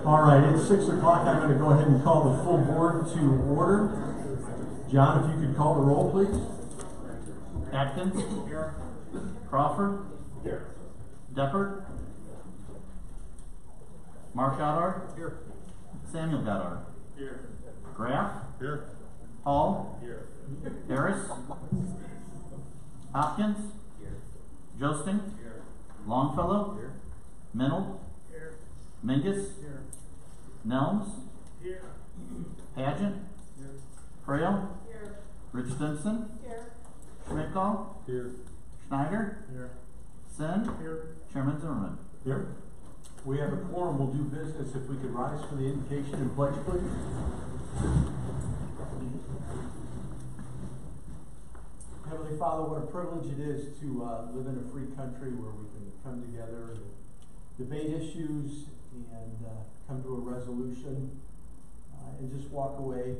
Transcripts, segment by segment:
All right, it's 6 o'clock. I'm going to go ahead and call the full board to order. John, if you could call the roll, please. Atkins. Here. Crawford. Here. Deppert. Mark Goddard. Here. Samuel Goddard. Here. Graff. Here. Hall. Here. Harris. Hopkins. Here. Josting. Here. Longfellow. Here. Mennel. Here. Mingus. Here. Nelms. Here. Pageant. Here. Frail. Here. Rich Stimson. Here. Schmickall. Here. Schneider. Here. Sin. Here. Chairman Zimmerman. Here. We have a quorum. We'll do business. If we could rise for the invocation and pledge, please. Heavenly Father, what a privilege it is to live in a free country where we can come together and debate issues and come to a resolution and just walk away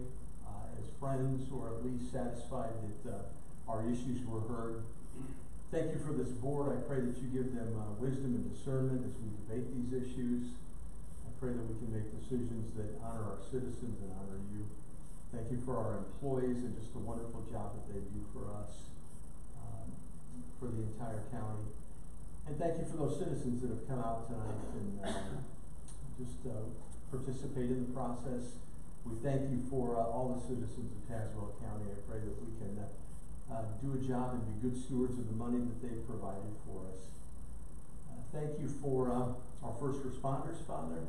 as friends, or at least satisfied that our issues were heard. Thank you for this board. I pray that you give them wisdom and discernment as we debate these issues. I pray that we can make decisions that honor our citizens and honor you. Thank you for our employees and just the wonderful job that they do for us, for the entire county. And thank you for those citizens that have come out tonight and just participate in the process. We thank you for all the citizens of Tazewell County. I pray that we can do a job and be good stewards of the money that they've provided for us. Thank you for our first responders, Father,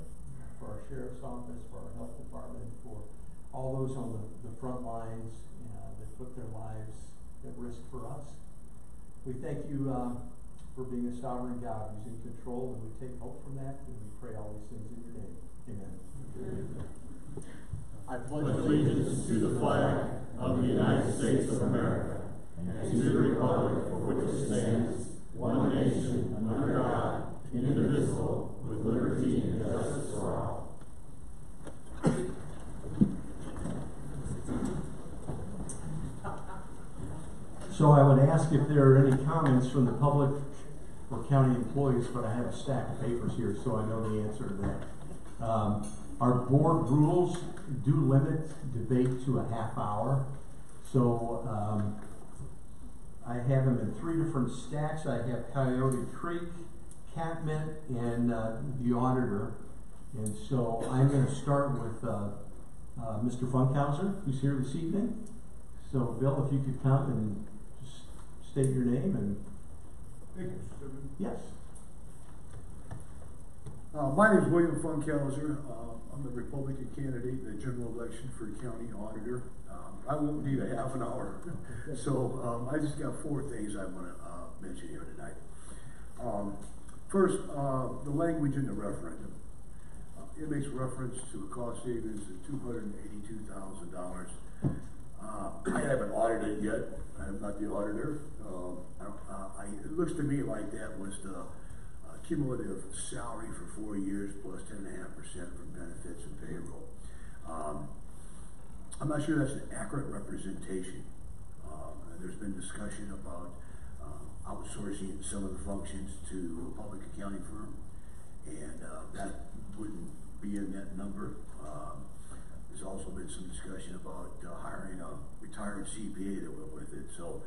for our sheriff's office, for our health department, for all those on the front lines that put their lives at risk for us. We thank you for being a sovereign God who's in control, and we take hope from that, and we pray all these things in your name. Amen. Amen. I pledge allegiance to the flag of the United States of America and to the republic for which it stands, one nation, under God, indivisible, with liberty and justice for all. So I would ask if there are any comments from the public or county employees, but I have a stack of papers here, so I know the answer to that. Our board rules do limit debate to a half hour. So I have them in 3 different stacks. I have Coyote Creek, Catmint, and the auditor. And so I'm going to start with Mr. Funkhauser, who's here this evening. So Bill, if you could come and just state your name and... Thank you, Mr. Chairman. Yes. My name is William Funkhauser. I'm the Republican candidate in the general election for county auditor. I won't need a half an hour. So I just got 4 things I want to mention here tonight. First, the language in the referendum. It makes reference to a cost savings of $282,000. I haven't audited yet. I'm not the auditor. It looks to me like that was the cumulative salary for 4 years plus 10.5% for benefits and payroll. I'm not sure that's an accurate representation. There's been discussion about outsourcing some of the functions to a public accounting firm, and that wouldn't be in that number. There's also been some discussion about hiring a retired CPA that went with it. So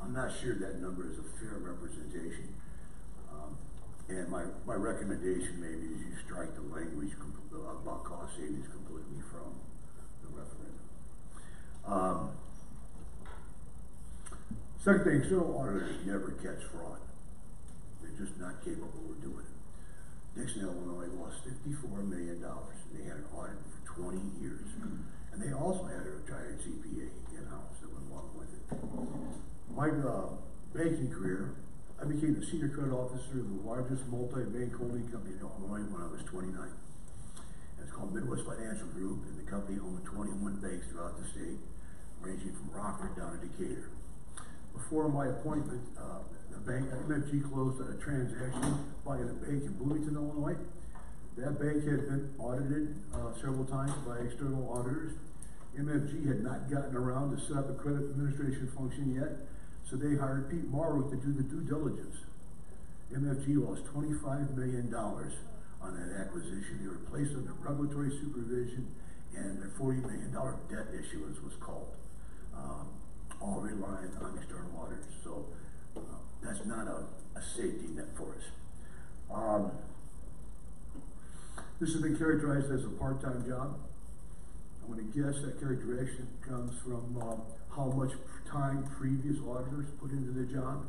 I'm not sure that number is a fair representation. And my recommendation maybe is you strike the language about cost savings completely from the referendum. Second thing, external auditors never catch fraud. They're just not capable of doing it. Dixon, Illinois lost $54 million, and they had an audit for 20 years. And they also had a retired CPA in-house that went along with it. My banking career, I became the senior credit officer of the largest multi-bank holding company in Illinois when I was 29. And it's called Midwest Financial Group, and the company owned 21 banks throughout the state, ranging from Rockford down to Decatur. Before my appointment, the bank, MFG, closed on a transaction buying a bank in Bloomington, Illinois. That bank had been audited several times by external auditors. MFG had not gotten around to set up a credit administration function yet, so they hired Pete Morrow to do the due diligence. MFG lost $25 million on that acquisition. They were placed under regulatory supervision, and their $40 million debt issuance was called, all relying on external auditors. So that's not a safety net for us. This has been characterized as a part-time job. I'm going to guess that characterization comes from how much time previous auditors put into the job.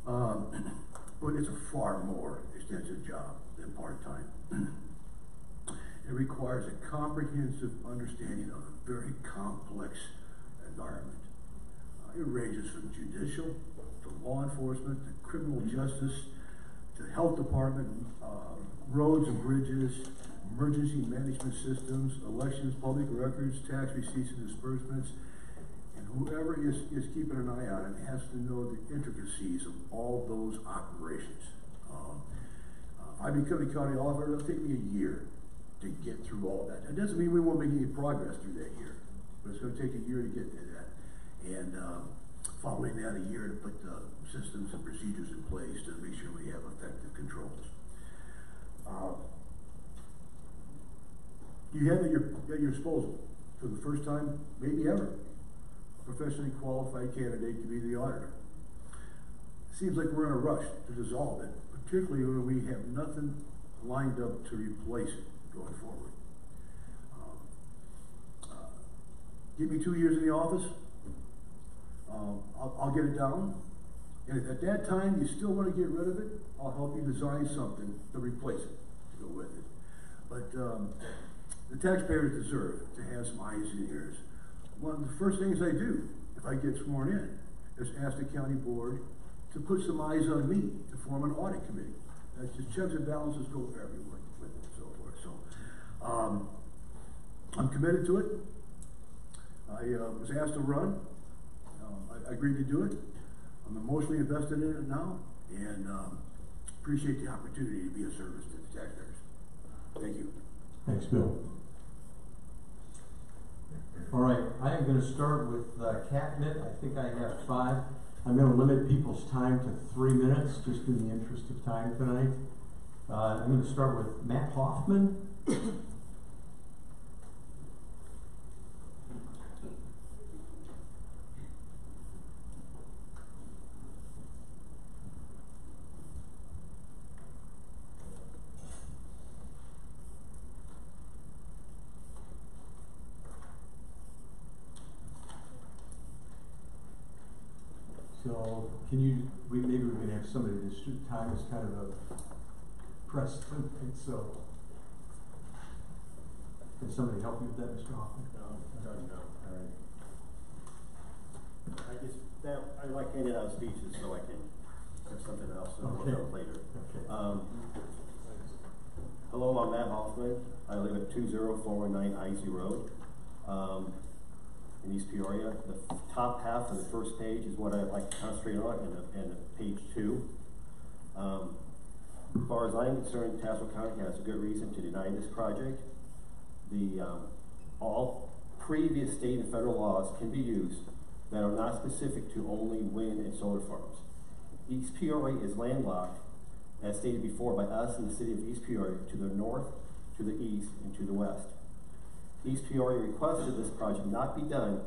But it's a far more extensive job than part-time. It requires a comprehensive understanding of a very complex environment. It ranges from judicial to law enforcement to criminal justice to health department, roads and bridges, emergency management systems, elections, public records, tax receipts and disbursements, and whoever is keeping an eye on it has to know the intricacies of all those operations. If I become a county auditor, it'll take me a year to get through all that. That doesn't mean we won't make any progress through that year, but it's going to take a year to get to that. And following that, a year to put the systems and procedures in place to make sure we have effective controls. You have at your disposal, for the first time, maybe ever, a professionally qualified candidate to be the auditor. Seems like we're in a rush to dissolve it, particularly when we have nothing lined up to replace it going forward. Give me 2 years in the office, I'll get it down, and if at that time you still want to get rid of it, I'll help you design something to replace it, to go with it. But the taxpayers deserve to have some eyes and ears. One of the first things I do if I get sworn in is ask the county board to put some eyes on me to form an audit committee. That's just checks and balances go everywhere with it and so forth. So I'm committed to it. I was asked to run. I agreed to do it. I'm emotionally invested in it now, and appreciate the opportunity to be of service to the taxpayers. Thank you. Thanks, Bill. All right, I am going to start with catnip. I think I have 5. I'm going to limit people's time to 3 minutes, just in the interest of time tonight. I'm going to start with Matt Hoffman. So can you, maybe we can have somebody to shoot time as kind of a precedent, so. Can somebody help you with that, Mr. Hoffman? No, all right. I like handing out speeches so I can have something else to look up later. Okay. Hello, I'm Matt Hoffman. I live at 20419 Isey Road. In East Peoria. The top half of the first page is what I like to concentrate on, and page 2. As far as I'm concerned, Tazewell County has a good reason to deny this project. All previous state and federal laws can be used that are not specific to only wind and solar farms. East Peoria is landlocked, as stated before, by us in the city of East Peoria to the north, to the east, and to the west. East Peoria requested this project not be done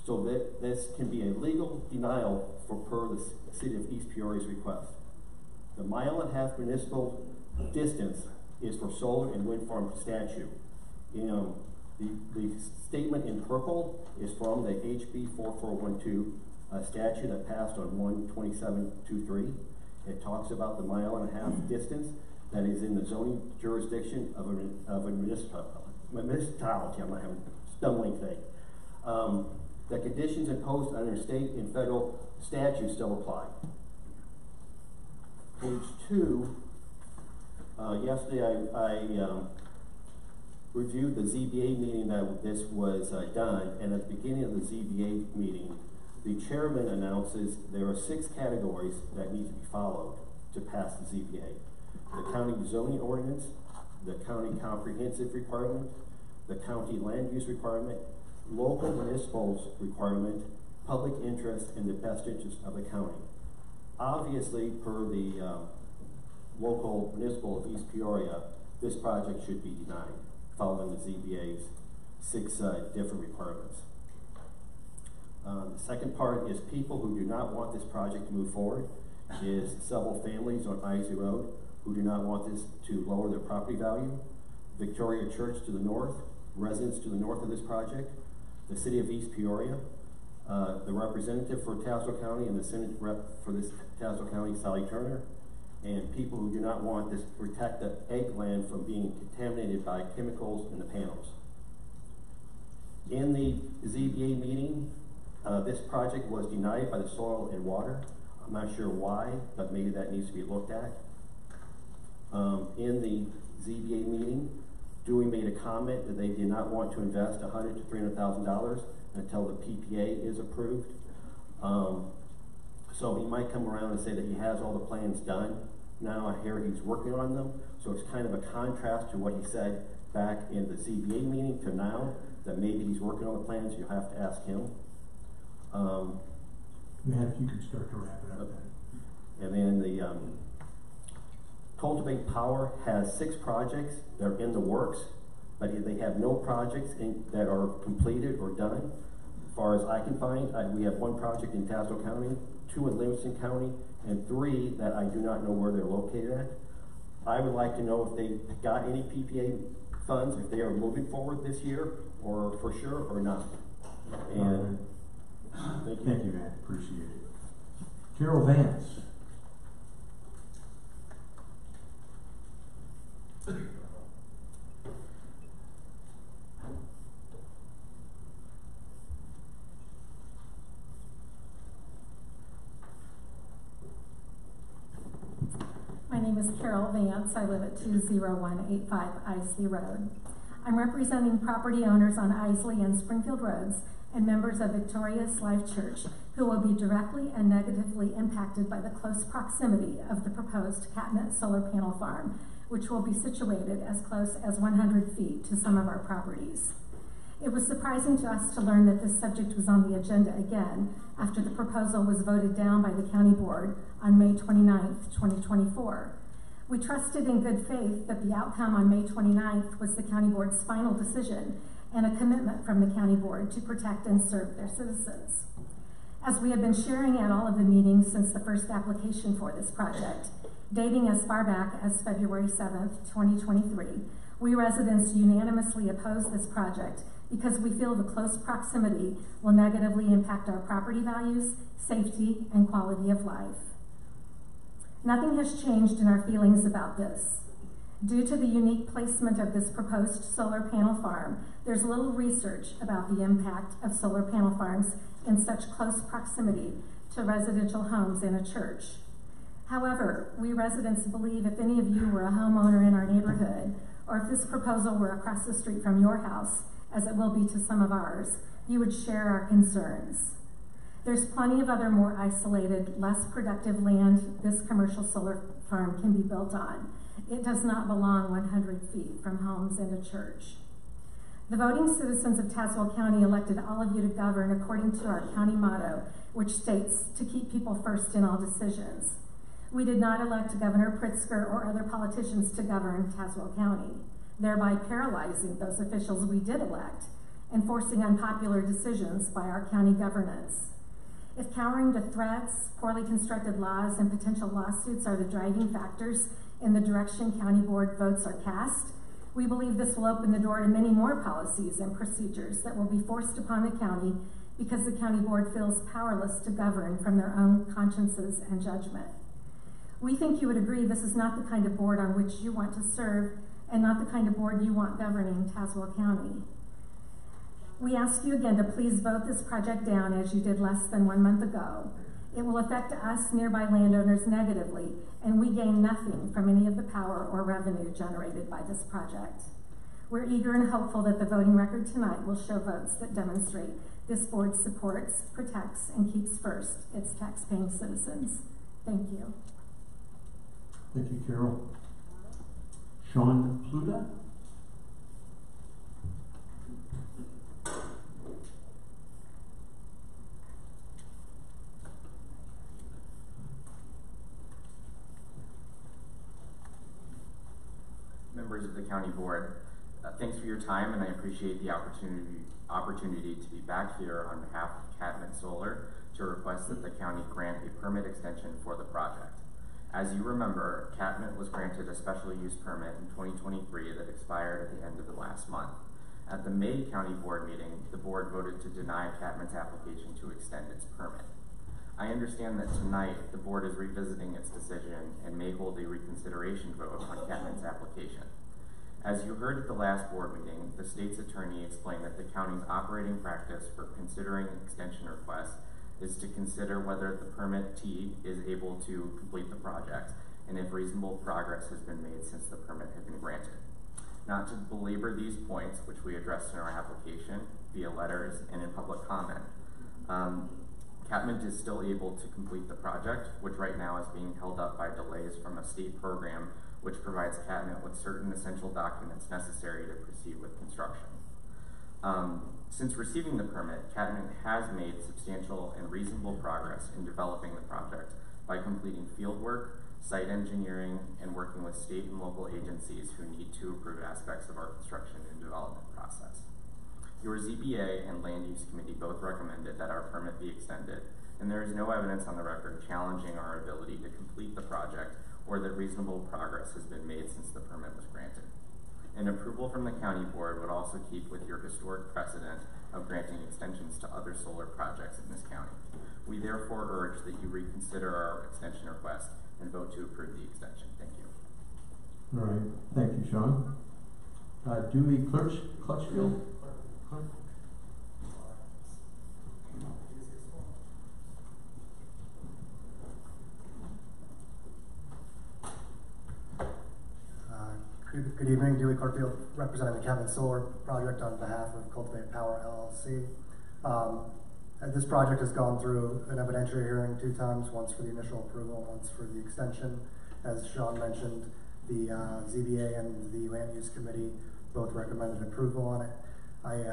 so that this can be a legal denial per the city of East Peoria's request. The 1.5 mile municipal distance is for solar and wind farm statute. The statement in purple is from the HB 4412 statute that passed on 1/27/23. It talks about the 1.5 mile distance that is in the zoning jurisdiction of a municipality. I'm not having a stumbling thing. The conditions imposed under state and federal statutes still apply. Page 2, yesterday I reviewed the ZBA meeting that this was done, and at the beginning of the ZBA meeting, the chairman announces there are 6 categories that need to be followed to pass the ZBA. The county zoning ordinance, the county comprehensive requirement, the county land use requirement, local municipals requirement, public interest, and the best interest of the county. Obviously, per the local municipal of East Peoria, this project should be denied, following the ZBA's 6 different requirements. The second part is people who do not want this project to move forward, is several families on Isley Road who do not want this to lower their property value, Victoria Church to the north, residents to the north of this project, the city of East Peoria, the representative for Tazewell County and the Senate rep for this Tazewell County, Sally Turner, and people who do not want this to protect the egg land from being contaminated by chemicals in the panels. In the ZBA meeting, this project was denied by the Soil and Water. I'm not sure why, but maybe that needs to be looked at. In the ZBA meeting, Dewey made a comment that they did not want to invest $100,000 to $300,000 until the PPA is approved. So he might come around and say that he has all the plans done. Now I hear he's working on them. So it's kind of a contrast to what he said back in the ZBA meeting to now, that maybe he's working on the plans. You'll have to ask him. Matt, if you could start to wrap it up then. And then the Cultivate Power has 6 projects that are in the works, but they have no projects that are completed or done. As far as I can find, we have 1 project in Tazewell County, 2 in Livingston County, and 3 that I do not know where they're located at. I would like to know if they got any PPA funds, if they are moving forward this year, or for sure, or not. And Thank you, Matt. Appreciate it. Carol Vance. My name is Carol Vance. I live at 20185 Isley Road. I'm representing property owners on Isley and Springfield Roads and members of Victoria's Life Church who will be directly and negatively impacted by the close proximity of the proposed Catnip solar panel farm, which will be situated as close as 100 feet to some of our properties. It was surprising to us to learn that this subject was on the agenda again after the proposal was voted down by the county board on May 29th, 2024. We trusted in good faith that the outcome on May 29th was the county board's final decision and a commitment from the county board to protect and serve their citizens. As we have been sharing at all of the meetings since the first application for this project, dating as far back as February 7th, 2023, we residents unanimously oppose this project because we feel the close proximity will negatively impact our property values, safety, and quality of life. Nothing has changed in our feelings about this. Due to the unique placement of this proposed solar panel farm, there's little research about the impact of solar panel farms in such close proximity to residential homes and a church. However, we residents believe if any of you were a homeowner in our neighborhood, or if this proposal were across the street from your house, as it will be to some of ours, you would share our concerns. There's plenty of other more isolated, less productive land this commercial solar farm can be built on. It does not belong 100 feet from homes and a church. The voting citizens of Tazewell County elected all of you to govern according to our county motto, which states to keep people first in all decisions. We did not elect Governor Pritzker or other politicians to govern Tazewell County, thereby paralyzing those officials we did elect and forcing unpopular decisions by our county governance. If cowering to threats, poorly constructed laws, and potential lawsuits are the driving factors in the direction county board votes are cast, we believe this will open the door to many more policies and procedures that will be forced upon the county because the county board feels powerless to govern from their own consciences and judgment. We think you would agree this is not the kind of board on which you want to serve and not the kind of board you want governing Tazewell County. We ask you again to please vote this project down as you did less than 1 month ago. It will affect us nearby landowners negatively, and we gain nothing from any of the power or revenue generated by this project. We're eager and hopeful that the voting record tonight will show votes that demonstrate this board supports, protects, and keeps first its tax-paying citizens. Thank you. Thank you, Carol. Sean Pluta? members of the county board, thanks for your time, and I appreciate the opportunity to be back here on behalf of Catmint Solar to request that the county grant a permit extension for the project. As you remember, Catmint was granted a special use permit in 2023 that expired at the end of the last month. At the May County Board meeting, the board voted to deny Catmint's application to extend its permit. I understand that tonight the board is revisiting its decision and may hold a reconsideration vote on Catmint's application. As you heard at the last board meeting, the state's attorney explained that the county's operating practice for considering extension requests is to consider whether the permittee is able to complete the project and if reasonable progress has been made since the permit had been granted. Not to belabor these points, which we addressed in our application via letters and in public comment, Catmint is still able to complete the project, which right now is being held up by delays from a state program which provides Catmint with certain essential documents necessary to proceed with construction. Since receiving the permit, Catmint has made substantial and reasonable progress in developing the project by completing field work, site engineering, and working with state and local agencies who need to approve aspects of our construction and development process. Your ZBA and Land Use Committee both recommended that our permit be extended, and there is no evidence on the record challenging our ability to complete the project or that reasonable progress has been made since the permit was granted. An approval from the county board would also keep with your historic precedent of granting extensions to other solar projects in this county. We therefore urge that you reconsider our extension request and vote to approve the extension. Thank you. All right, thank you, Sean. Dewey Clutchfield? Good evening, Dewey Clarkfield, representing the Catmint Solar Project on behalf of Cultivate Power LLC. This project has gone through an evidentiary hearing 2 times, once for the initial approval, once for the extension. As Sean mentioned, the ZBA and the Land Use Committee both recommended approval on it. I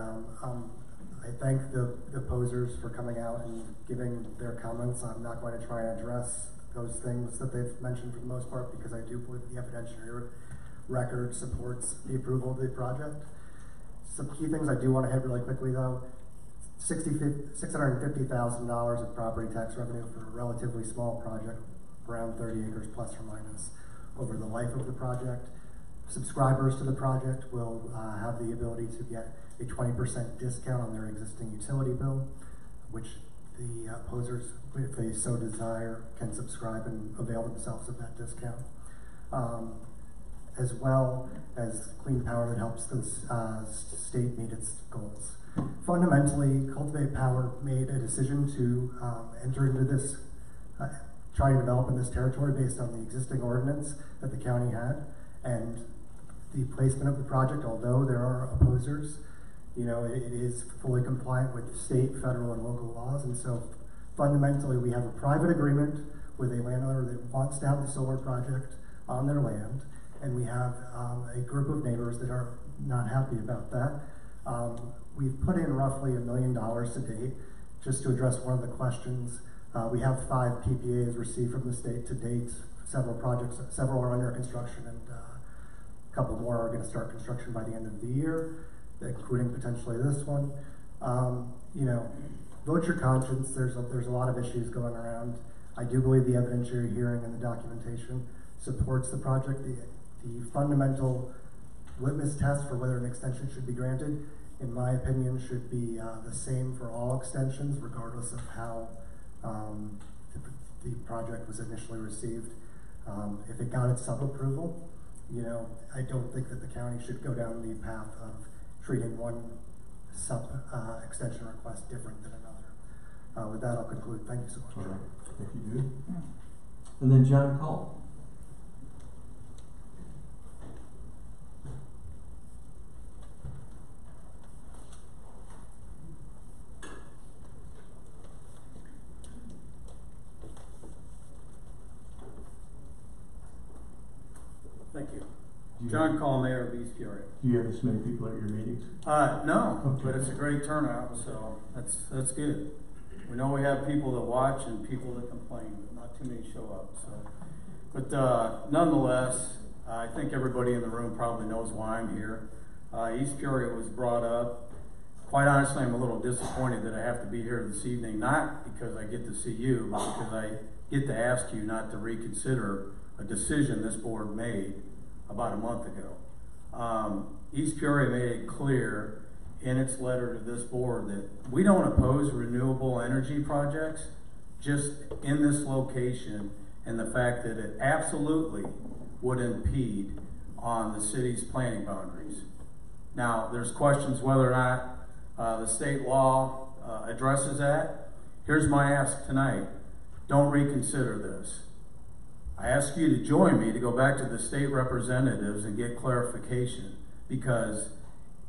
thank the opposers for coming out and giving their comments. I'm not going to try and address those things that they've mentioned for the most part, because I do believe the evidentiary record supports the approval of the project. Some key things I do want to hit really quickly though. $650,000 of property tax revenue for a relatively small project, around 30 acres plus or minus, over the life of the project. Subscribers to the project will have the ability to get a 20% discount on their existing utility bill, which the opposers, if they so desire, can subscribe and avail themselves of that discount. As well as clean power that helps the state meet its goals. Fundamentally, Cultivate Power made a decision to enter into this, try to develop in this territory based on the existing ordinance that the county had, and the placement of the project, although there are opposers, you know, it is fully compliant with state, federal, and local laws. And so fundamentally, we have a private agreement with a landowner that wants to have the solar project on their land, and we have a group of neighbors that are not happy about that. We've put in roughly $1 million to date. Just to address one of the questions, we have 5 PPAs received from the state to date. Several projects, several are under construction, and a couple more are going to start construction by the end of the year, including potentially this one. You know, vote your conscience. There's a lot of issues going around. I do believe the evidentiary hearing and the documentation supports the project. The fundamental litmus test for whether an extension should be granted, in my opinion, should be the same for all extensions, regardless of how the project was initially received. If it got its sub-approval, you know, I don't think that the county should go down the path of treating one extension request different than another. With that, I'll conclude. Thank you so much. All right. Thank you, dude. And then John Call. Thank you. John Call, Mayor of East Peoria. Do you have this many people at your meetings? No, Okay. but it's a great turnout, so that's good. We know we have people that watch and people that complain, but not too many show up. So, but nonetheless, I think everybody in the room probably knows why I'm here. East Peoria was brought up. Quite honestly, I'm a little disappointed that I have to be here this evening, not because I get to see you, but because I get to ask you not to reconsider a decision this board made about a month ago. East Peoria made it clear in its letter to this board that we don't oppose renewable energy projects, just in this location, and the fact that it absolutely would impede on the city's planning boundaries. Now, there's questions whether or not the state law addresses that. Here's my ask tonight. Don't reconsider this. I ask you to join me to go back to the state representatives and get clarification, because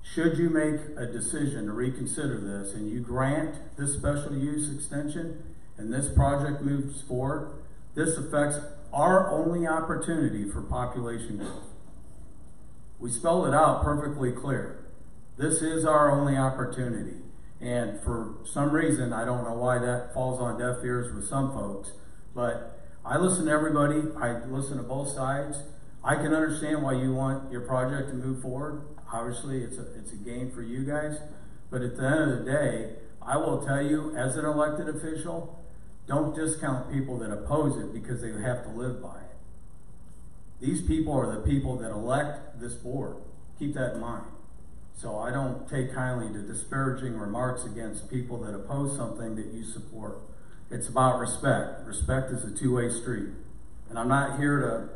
should you make a decision to reconsider this and you grant this special use extension and this project moves forward, this affects our only opportunity for population growth. We spelled it out perfectly clear. This is our only opportunity. And for some reason, I don't know why that falls on deaf ears with some folks, but I listen to everybody. I listen to both sides. I can understand why you want your project to move forward. Obviously, it's a gain for you guys. But at the end of the day, I will tell you, as an elected official, don't discount people that oppose it because they have to live by it. These people are the people that elect this board. Keep that in mind. So I don't take kindly to disparaging remarks against people that oppose something that you support. It's about respect. Respect is a two-way street. And I'm not here to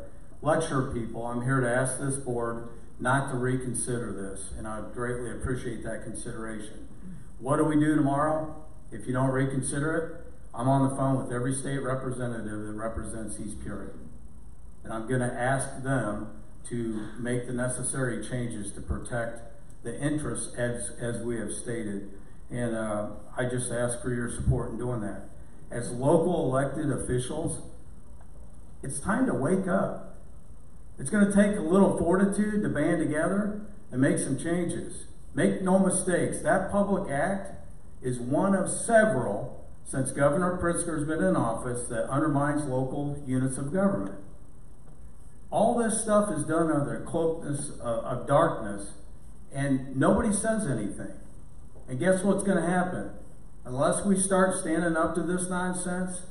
lecture people. I'm here to ask this board not to reconsider this. And I greatly appreciate that consideration. What do we do tomorrow if you don't reconsider it? I'm on the phone with every state representative that represents East Peoria. And I'm going to ask them to make the necessary changes to protect the interests as we have stated. And I just ask for your support in doing that. As local elected officials, it's time to wake up. It's going to take a little fortitude to band together and make some changes. Make no mistakes, that public act is one of several since Governor Pritzker's been in office that undermines local units of government. All this stuff is done under the cloakness of darkness, and nobody says anything. And guess what's going to happen? Unless we start standing up to this nonsense,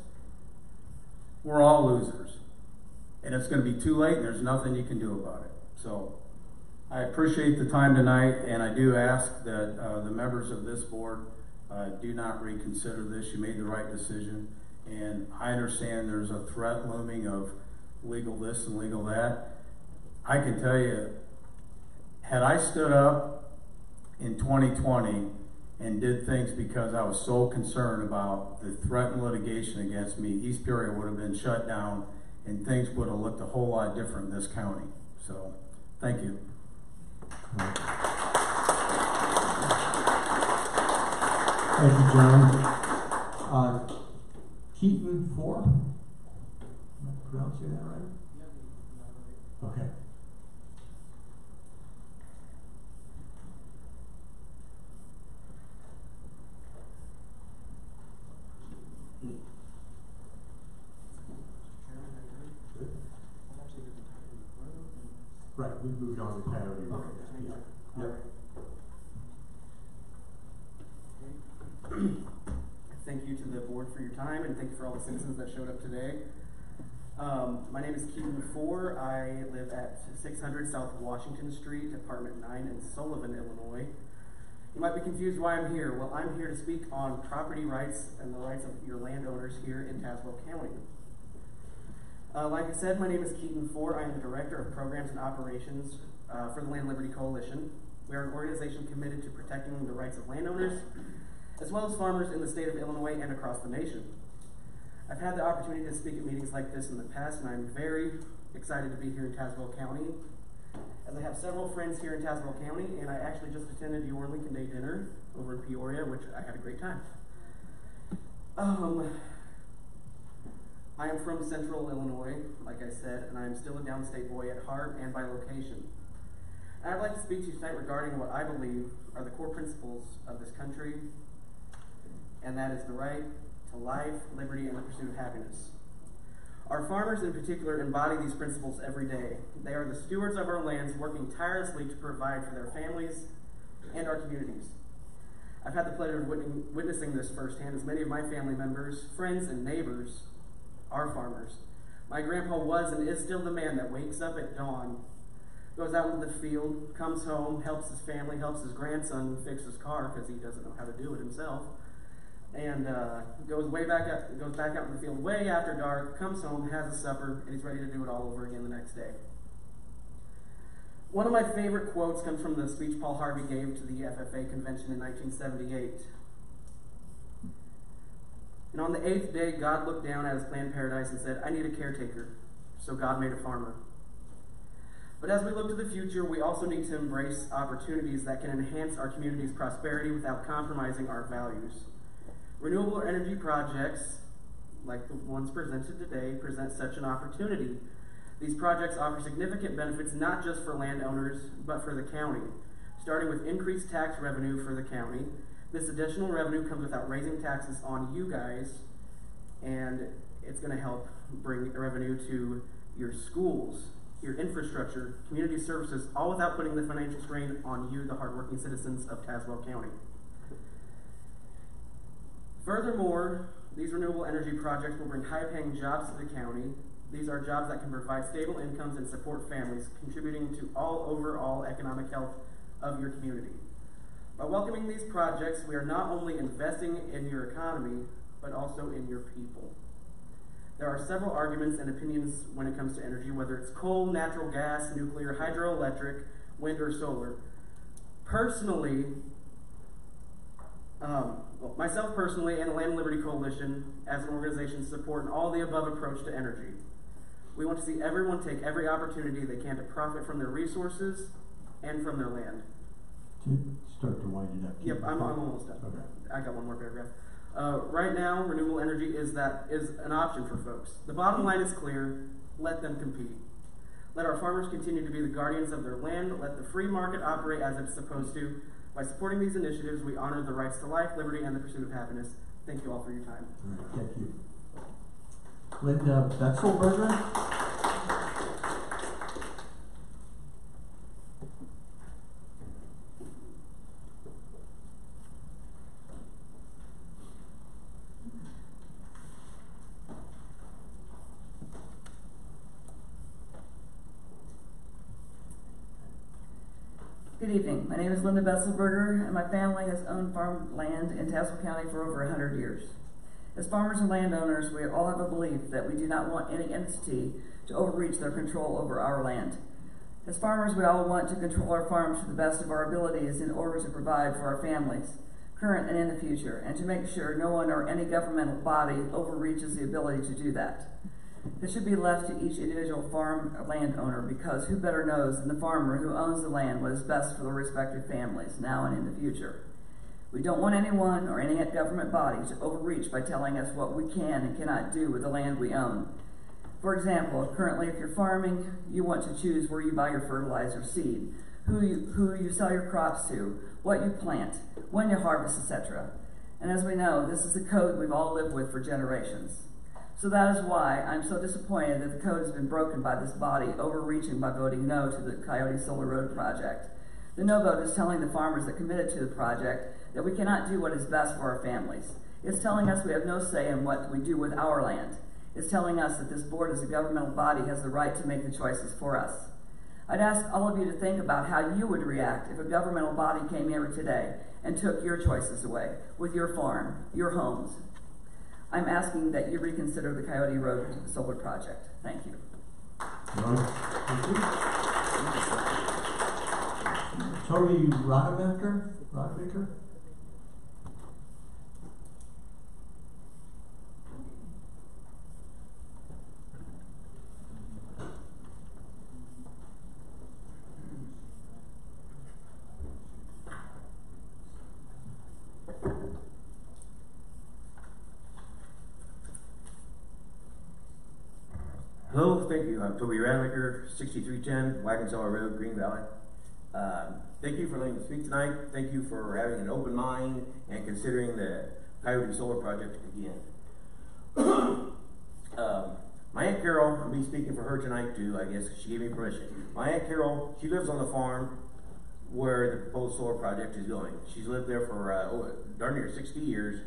we're all losers. And it's going to be too late, and there's nothing you can do about it. So I appreciate the time tonight, and I do ask that the members of this board do not reconsider this. You made the right decision. And I understand there's a threat looming of legal this and legal that. I can tell you, had I stood up in 2020 and did things because I was so concerned about the threatened litigation against me, East Peoria would have been shut down and things would have looked a whole lot different in this county. So, thank you. Thank you, John. Keaton 4? Am I pronouncing that right? Okay. Right, we moved on to Coyote Road. Yeah. Thank you to the board for your time, and thank you for all the citizens that showed up today. My name is Keaton 4. I live at 600 South Washington Street, Apartment 9 in Sullivan, Illinois. You might be confused why I'm here. Well, I'm here to speak on property rights and the rights of your landowners here in Tazewell County. Like I said, my name is Keaton 4. I am the Director of Programs and Operations for the Land Liberty Coalition. We are an organization committed to protecting the rights of landowners, as well as farmers in the state of Illinois and across the nation. I've had the opportunity to speak at meetings like this in the past, and I'm very excited to be here in Tazewell County, as I have several friends here in Tazewell County, and I actually just attended your Lincoln Day dinner over in Peoria, which I had a great time. I am from Central Illinois, like I said, and I am still a downstate boy at heart and by location. And I'd like to speak to you tonight regarding what I believe are the core principles of this country, and that is the right to life, liberty, and the pursuit of happiness. Our farmers in particular embody these principles every day. They are the stewards of our lands, working tirelessly to provide for their families and our communities. I've had the pleasure of witnessing this firsthand, as many of my family members, friends, and neighbors are farmers. My grandpa was and is still the man that wakes up at dawn, goes out into the field, comes home, helps his family, helps his grandson fix his car because he doesn't know how to do it himself, and goes back out in the field way after dark, comes home, has a supper, and he's ready to do it all over again the next day. One of my favorite quotes comes from the speech Paul Harvey gave to the FFA convention in 1978. And on the 8th day, God looked down at his planned paradise and said, "I need a caretaker." So God made a farmer. But as we look to the future, we also need to embrace opportunities that can enhance our community's prosperity without compromising our values. Renewable energy projects, like the ones presented today, present such an opportunity. These projects offer significant benefits not just for landowners, but for the county, starting with increased tax revenue for the county. This additional revenue comes without raising taxes on you guys, and it's going to help bring revenue to your schools, your infrastructure, community services, all without putting the financial strain on you, the hardworking citizens of Tazewell County. Furthermore, these renewable energy projects will bring high-paying jobs to the county. These are jobs that can provide stable incomes and support families, contributing to overall economic health of your community. By welcoming these projects, we are not only investing in your economy, but also in your people. There are several arguments and opinions when it comes to energy, whether it's coal, natural gas, nuclear, hydroelectric, wind, or solar. Personally, myself personally, and the Land and Liberty Coalition as an organization support an all-the-above approach to energy. We want to see everyone take every opportunity they can to profit from their resources and from their land. Start to wind it up. Yep, I'm almost done. Okay. I got one more paragraph. Right now, renewable energy is an option for folks. The bottom line is clear: let them compete. Let our farmers continue to be the guardians of their land. Let the free market operate as it's supposed to. By supporting these initiatives, we honor the rights to life, liberty, and the pursuit of happiness. Thank you all for your time. All right, thank you. Linda Betzelberger. Good evening. My name is Linda Betzelberger, and my family has owned farm land in Tazewell County for over 100 years. As farmers and landowners, we all have a belief that we do not want any entity to overreach their control over our land. As farmers, we all want to control our farms to the best of our abilities in order to provide for our families, current and in the future, and to make sure no one or any governmental body overreaches the ability to do that. This should be left to each individual farm landowner, because who better knows than the farmer who owns the land what is best for their respective families now and in the future. We don't want anyone or any government body to overreach by telling us what we can and cannot do with the land we own. For example, currently if you're farming, you want to choose where you buy your fertilizer seed, who you sell your crops to, what you plant, when you harvest, etc. And as we know, this is the code we've all lived with for generations. So that is why I'm so disappointed that the code has been broken by this body overreaching by voting no to the Coyote Solar Road project. The no vote is telling the farmers that committed to the project that we cannot do what is best for our families. It's telling us we have no say in what we do with our land. It's telling us that this board as a governmental body has the right to make the choices for us. I'd ask all of you to think about how you would react if a governmental body came here today and took your choices away with your farm, your homes. I'm asking that you reconsider the Coyote Road Solar Project. Thank you. Thank you. Tony Rodemaker? Hello, thank you. I'm Toby Rademacher, 6310 Wagonsell Road, Green Valley. Thank you for letting me speak tonight. Thank you for having an open mind and considering the Coyote Solar Project again. My My Aunt Carol, I'll be speaking for her tonight too, I guess, 'cause she gave me permission. My Aunt Carol, she lives on the farm where the proposed solar project is going. She's lived there for darn near 60 years.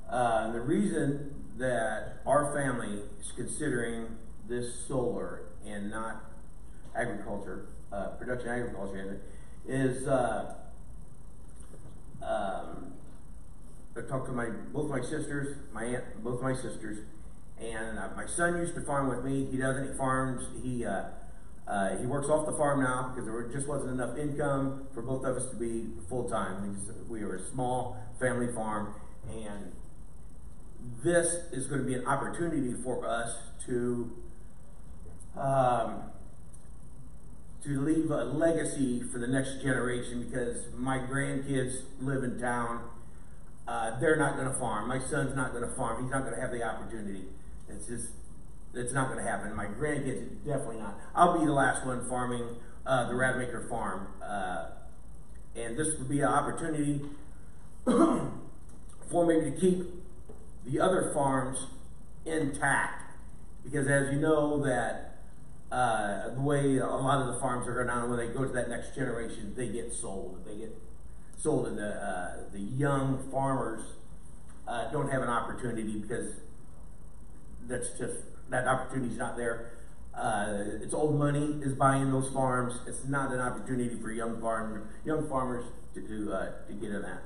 The reason that our family is considering this solar and not agriculture, production agriculture, is I talked to both my sisters, my aunt, both my sisters, and my son used to farm with me. He doesn't. He farms. He works off the farm now because there just wasn't enough income for both of us to be full time. We were a small family farm, and this is going to be an opportunity for us to leave a legacy for the next generation, because my grandkids live in town. They're not going to farm. My son's not going to farm. He's not going to have the opportunity. It's not going to happen. My grandkids, definitely not. I'll be the last one farming the Radmacher farm. And this will be an opportunity for me to keep the other farms intact. Because as you know, that the way a lot of the farms are going on, when they go to that next generation, they get sold. They get sold, and the young farmers don't have an opportunity, because that opportunity's not there. It's old money is buying those farms. It's not an opportunity for young farmers to get in that.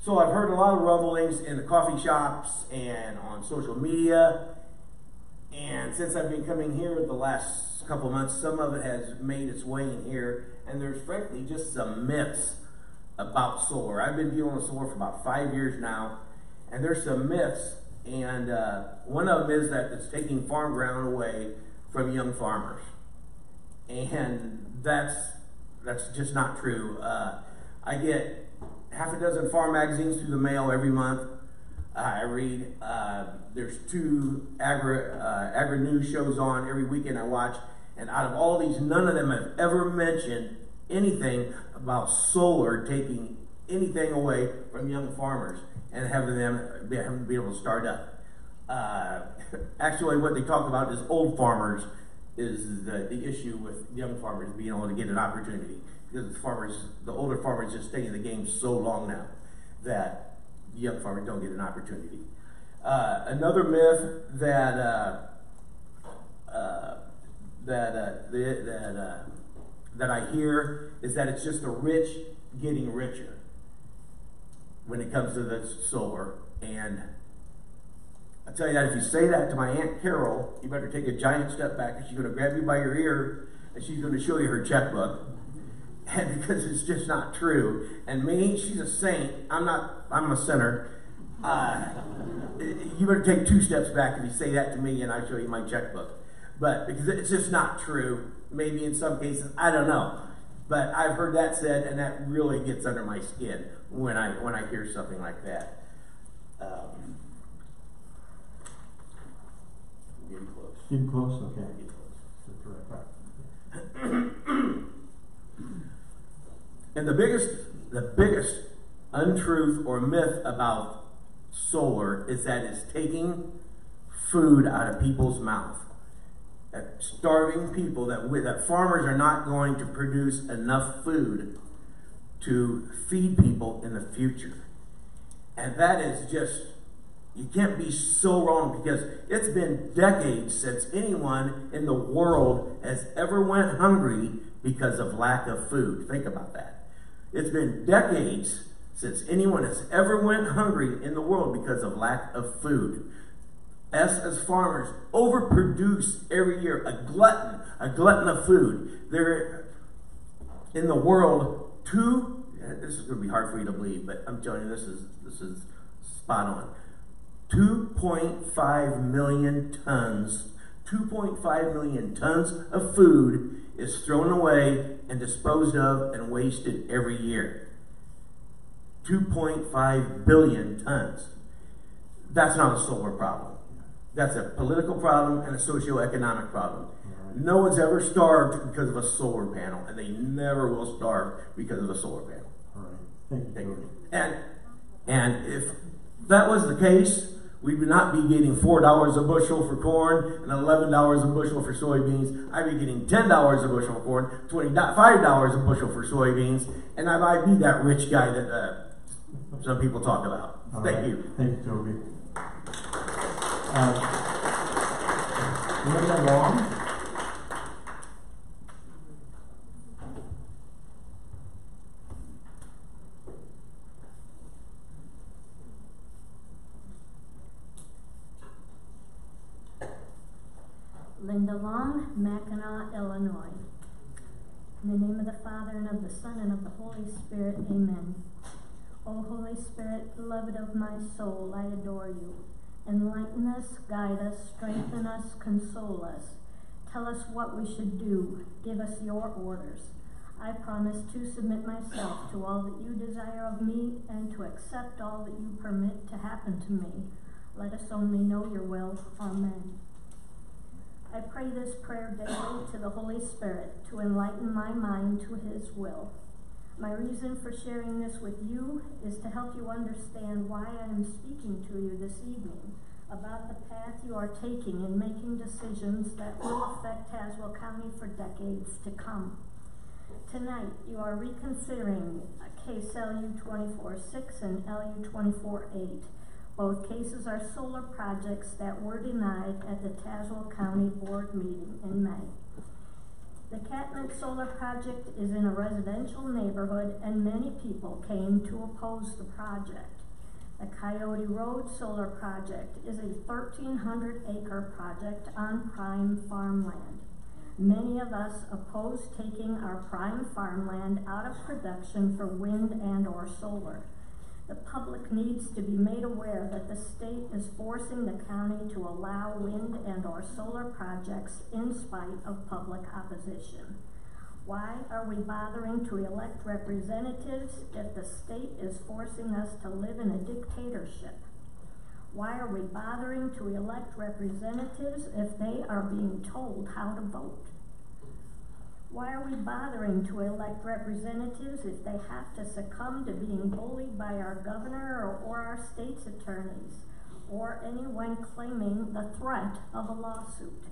So I've heard a lot of rumblings in the coffee shops and on social media, and since I've been coming here the last couple of months, some of it has made its way in here, and there's frankly just some myths about solar. I've been dealing with solar for about 5 years now, and there's some myths, and one of them is that it's taking farm ground away from young farmers, and that's just not true. I get half a dozen farm magazines through the mail every month. I read. There's 2 agri-news shows on every weekend I watch, and out of all of these, none of them have ever mentioned anything about solar taking anything away from young farmers and having them be able to start up. Actually, what they talk about is old farmers is the issue with young farmers being able to get an opportunity, because the older farmers just stay in the game so long now that the young farmers don't get an opportunity. Another myth that I hear is that it's just the rich getting richer when it comes to the solar. And I tell you that if you say that to my Aunt Carol, you better take a giant step back, because she's going to grab you by your ear and she's going to show you her checkbook. And because it's just not true. And me, she's a saint. I'm a sinner. You better take 2 steps back if you say that to me and I show you my checkbook. But because it's just not true. Maybe in some cases, I don't know. But I've heard that said, and that really gets under my skin when I hear something like that. Getting close. Getting close? Okay. Getting close. And the biggest untruth or myth about solar is that it's taking food out of people's mouth. That starving people, that farmers are not going to produce enough food to feed people in the future. And that is just, you can't be so wrong, because it's been decades since anyone in the world has ever went hungry because of lack of food. Think about that. It's been decades since anyone has ever went hungry in the world because of lack of food. Us as farmers overproduce every year, a glutton of food. There in the world, this is going to be hard for you to believe, but I'm telling you, this is spot on. 2.5 million tons of food is thrown away and disposed of and wasted every year. 2.5 billion tons. That's not a solar problem. That's a political problem and a socioeconomic problem. Right. No one's ever starved because of a solar panel, and they never will starve because of a solar panel. All right. Thank you. And if that was the case, We would not be getting $4 a bushel for corn and $11 a bushel for soybeans. I'd be getting $10 a bushel for corn, $25 a bushel for soybeans, and I might be that rich guy that some people talk about. Thank you. Thank you, Toby. Linda Long. Linda Long, Mackinac, Illinois. In the name of the Father, and of the Son, and of the Holy Spirit, amen. O Holy Spirit, beloved of my soul, I adore you. Enlighten us, guide us, strengthen us, console us. Tell us what we should do. Give us your orders. I promise to submit myself to all that you desire of me, and to accept all that you permit to happen to me. Let us only know your will. Amen. I pray this prayer daily to the Holy Spirit to enlighten my mind to his will. My reason for sharing this with you is to help you understand why I am speaking to you this evening about the path you are taking in making decisions that will affect Tazewell County for decades to come. Tonight, you are reconsidering case LU 24-6 and LU 24-8. Both cases are solar projects that were denied at the Tazewell County Board meeting in May. The Catman Solar Project is in a residential neighborhood, and many people came to oppose the project. The Coyote Road Solar Project is a 1,300-acre project on prime farmland. Many of us oppose taking our prime farmland out of production for wind and/or solar. The public needs to be made aware that the state is forcing the county to allow wind and/or solar projects in spite of public opposition. Why are we bothering to elect representatives if the state is forcing us to live in a dictatorship? Why are we bothering to elect representatives if they are being told how to vote? Why are we bothering to elect representatives if they have to succumb to being bullied by our governor or our state's attorneys, or anyone claiming the threat of a lawsuit?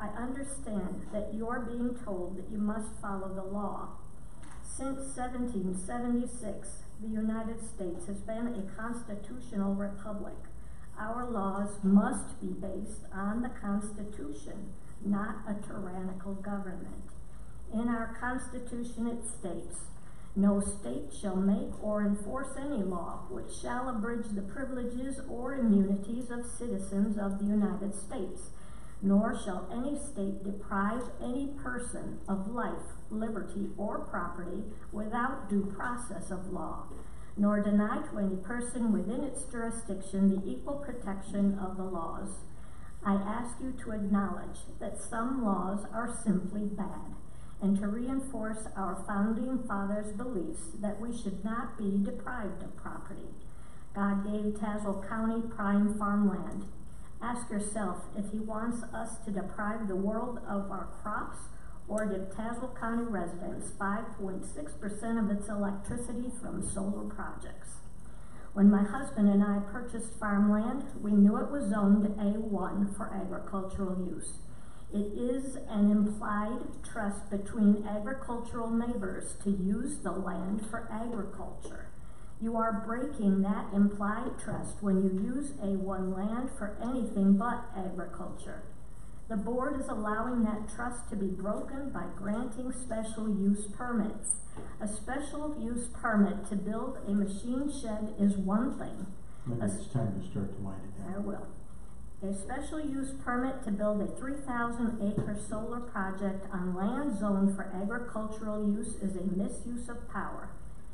I understand that you are being told that you must follow the law. Since 1776, the United States has been a constitutional republic. Our laws must be based on the Constitution, not a tyrannical government. In our Constitution it states, "No state shall make or enforce any law which shall abridge the privileges or immunities of citizens of the United States, nor shall any state deprive any person of life, liberty, or property without due process of law, nor deny to any person within its jurisdiction the equal protection of the laws." I ask you to acknowledge that some laws are simply bad, and to reinforce our founding fathers' beliefs that we should not be deprived of property. God gave Tazewell County prime farmland. Ask yourself if he wants us to deprive the world of our crops, or give Tazewell County residents 5.6% of its electricity from solar projects. When my husband and I purchased farmland, we knew it was zoned A1 for agricultural use. It is an implied trust between agricultural neighbors to use the land for agriculture. You are breaking that implied trust when you use A1 land for anything but agriculture. The board is allowing that trust to be broken by granting special use permits. A special use permit to build a machine shed is one thing. Maybe it's time to start to wind it down. I will. A special use permit to build a 3,000-acre solar project on land zoned for agricultural use is a misuse of power.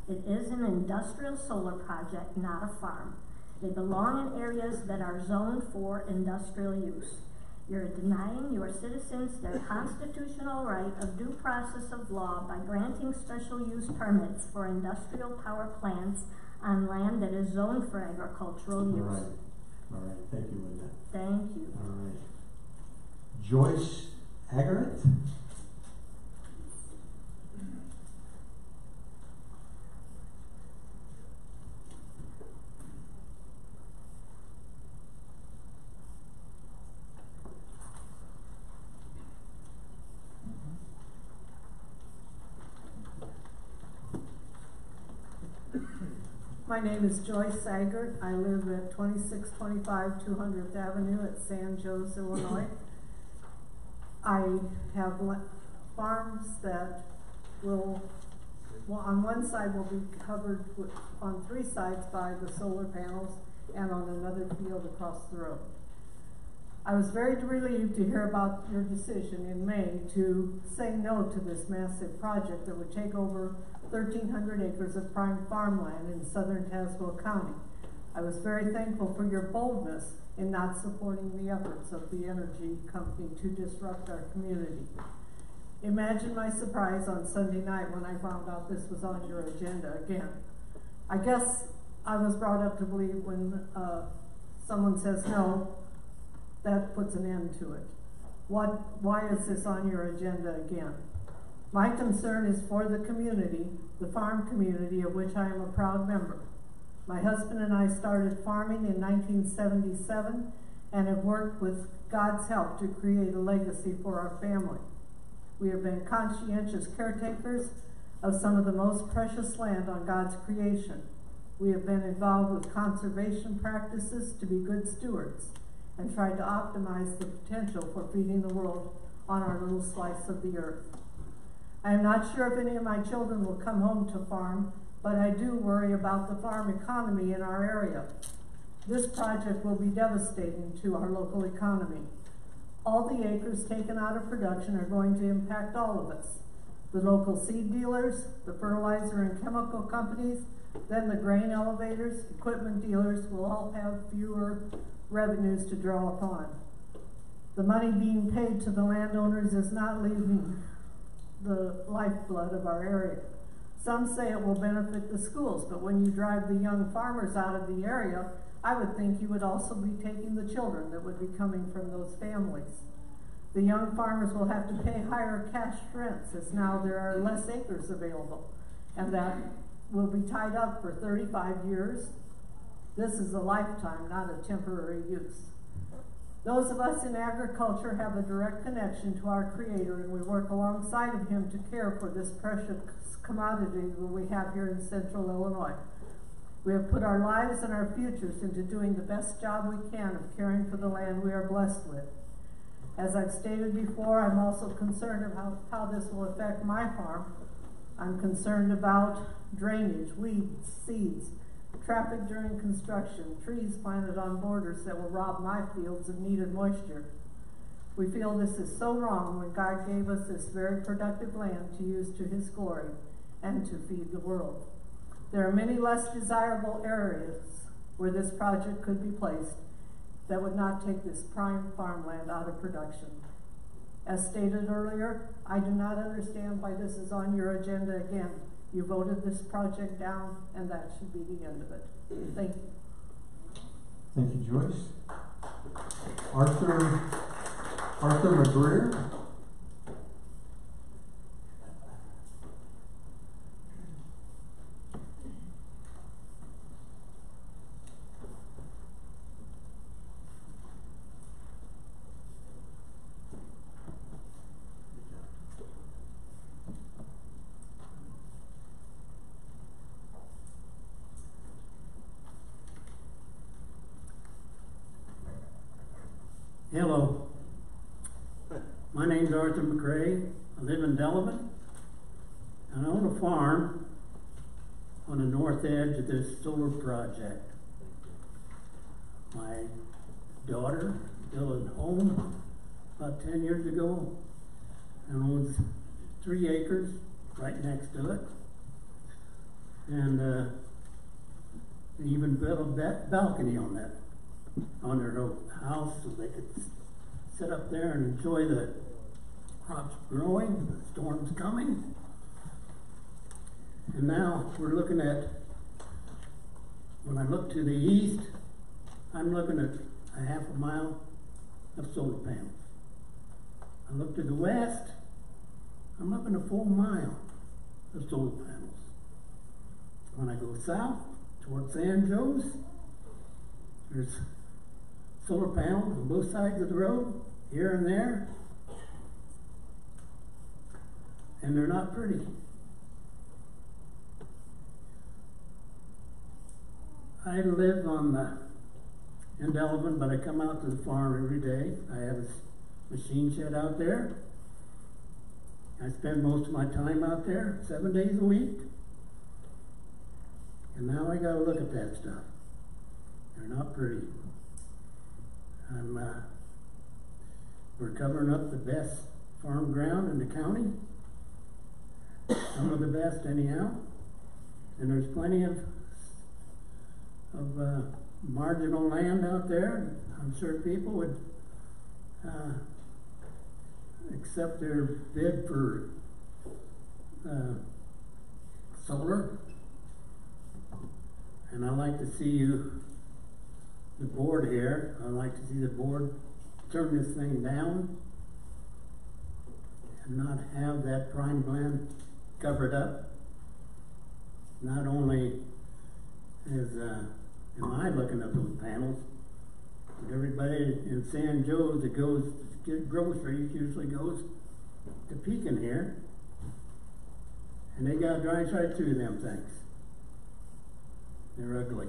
It is an industrial solar project, not a farm. They belong in areas that are zoned for industrial use. You're denying your citizens their constitutional right of due process of law by granting special use permits for industrial power plants on land that is zoned for agricultural use. All right, thank you, Linda. Thank you. All right. Joyce Agaret? My name is Joyce Sagert. I live at 2625 200th Avenue at San Jose, Illinois. I have farms that will, well, on one side will be covered with, on 3 sides by the solar panels, and on another field across the road. I was very relieved to hear about your decision in May to say no to this massive project that would take over 1,300 acres of prime farmland in southern Tazewell County. I was very thankful for your boldness in not supporting the efforts of the energy company to disrupt our community. Imagine my surprise on Sunday night when I found out this was on your agenda again. I guess I was brought up to believe when someone says no, that puts an end to it. Why is this on your agenda again? My concern is for the community, the farm community of which I am a proud member. My husband and I started farming in 1977 and have worked with God's help to create a legacy for our family. We have been conscientious caretakers of some of the most precious land on God's creation. We have been involved with conservation practices to be good stewards and tried to optimize the potential for feeding the world on our little slice of the earth. I am not sure if any of my children will come home to farm, but I do worry about the farm economy in our area. This project will be devastating to our local economy. All the acres taken out of production are going to impact all of us. The local seed dealers, the fertilizer and chemical companies, then the grain elevators, equipment dealers will all have fewer revenues to draw upon. The money being paid to the landowners is not leaving the lifeblood of our area. Some say it will benefit the schools, but when you drive the young farmers out of the area, I would think you would also be taking the children that would be coming from those families. The young farmers will have to pay higher cash rents as now there are less acres available, and that will be tied up for 35 years. This is a lifetime, not a temporary use. Those of us in agriculture have a direct connection to our Creator, and we work alongside of Him to care for this precious commodity that we have here in central Illinois. We have put our lives and our futures into doing the best job we can of caring for the land we are blessed with. As I've stated before, I'm also concerned about how this will affect my farm. I'm concerned about drainage, weeds, seeds, traffic during construction, trees planted on borders that will rob my fields of needed moisture. We feel this is so wrong when God gave us this very productive land to use to His glory and to feed the world. There are many less desirable areas where this project could be placed that would not take this prime farmland out of production. As stated earlier, I do not understand why this is on your agenda again. You voted this project down, and that should be the end of it. Thank you. Thank you, Joyce. Arthur McGreer. Hello, my name's Arthur McRae. I live in Delavan, and I own a farm on the north edge of this solar project. My daughter built a home about 10 years ago and owns 3 acres right next to it, and they even built a balcony on that, on their house, so they could sit up there and enjoy the crops growing, the storms coming. And now we're looking at, when I look to the east, I'm looking at a half a mile of solar panels. I look to the west, I'm looking at a full mile of solar panels. When I go south towards San Jose, there's solar panels on both sides of the road, here and there, and they're not pretty. I live on the in Delavan, but I come out to the farm every day. I have a machine shed out there. I spend most of my time out there, 7 days a week. And now I gotta look at that stuff. They're not pretty. We're covering up the best farm ground in the county. Some of the best anyhow. And there's plenty of marginal land out there. I'm sure people would accept their bid for solar. And I'd like to see the board here, I'd like to see the board turn this thing down and not have that prime land covered up. Not only am I looking at those panels, but everybody in San Jose that goes to get groceries usually goes to Pekin here, and they got drives right through them things. They're ugly.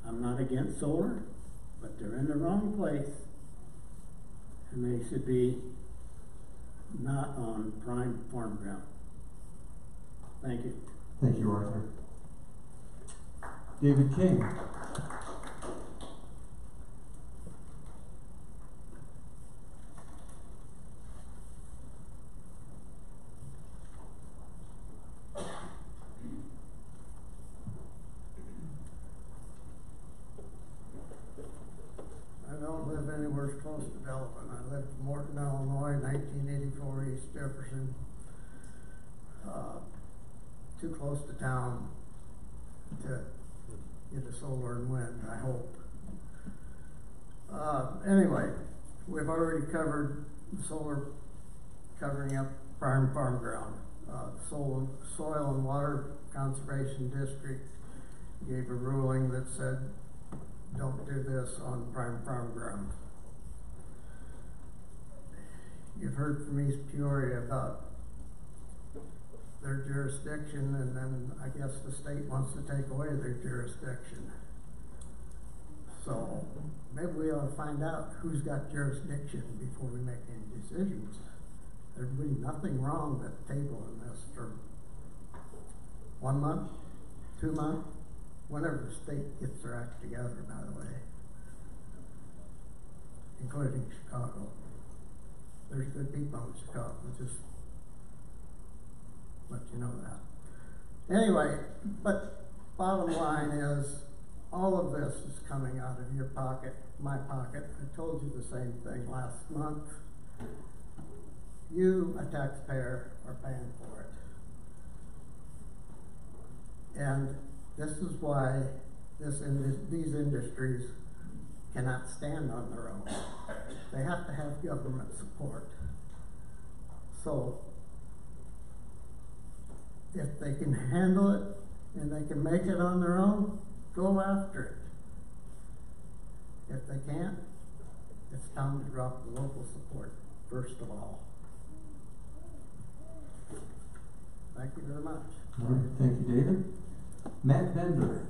I'm not against solar, but they're in the wrong place, and they should be not on prime farm ground. Thank you. Thank you, Arthur. David King. I don't live anywhere close to Delavan. I lived in Morton, Illinois, 1984 East Jefferson. Too close to town to get a solar and wind, I hope. Anyway, we've already covered the solar covering up prime farm ground. Soil and Water Conservation District gave a ruling that said don't do this on prime farm ground. You've heard from East Peoria about their jurisdiction, and then I guess the state wants to take away their jurisdiction. So maybe we ought to find out who's got jurisdiction before we make any decisions. There'd be nothing wrong with tabling this for 1 month, 2 months, whenever the state gets their act together, by the way, including Chicago. There's good people in Chicago, just let you know that. Anyway, but bottom line is, all of this is coming out of your pocket, my pocket. I told you the same thing last month. You, a taxpayer, are paying for it. And this is why these industries cannot stand on their own. They have to have government support. So, if they can handle it and they can make it on their own, go after it. If they can't, it's time to drop the local support, first of all. Thank you very much. All right, thank you, David. Matt Bender.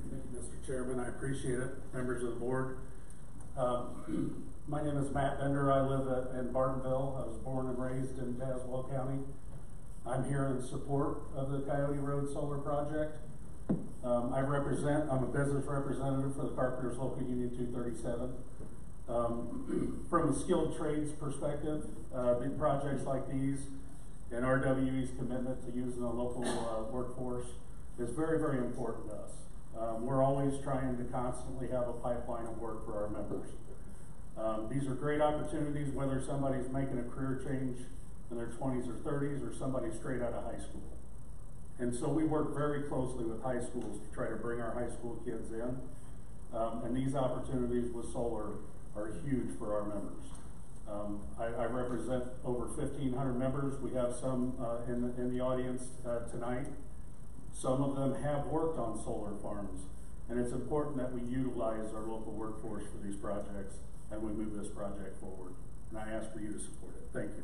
Thank you, Mr. Chairman. I appreciate it. Members of the board. My name is Matt Bender. I live in Bartonville. I was born and raised in Tazewell County. I'm here in support of the Coyote Road Solar Project. I'm a business representative for the Carpenters Local Union 237. From a skilled trades perspective, big projects like these and RWE's commitment to using a local workforce is very, very important to us. We're always trying to constantly have a pipeline of work for our members. These are great opportunities, whether somebody's making a career change in their 20s or 30s or somebody straight out of high school. And so we work very closely with high schools to try to bring our high school kids in. And these opportunities with solar are huge for our members. I represent over 1,500 members. We have some in the audience tonight. Some of them have worked on solar farms, and it's important that we utilize our local workforce for these projects and we move this project forward. and I ask for you to support it. Thank you.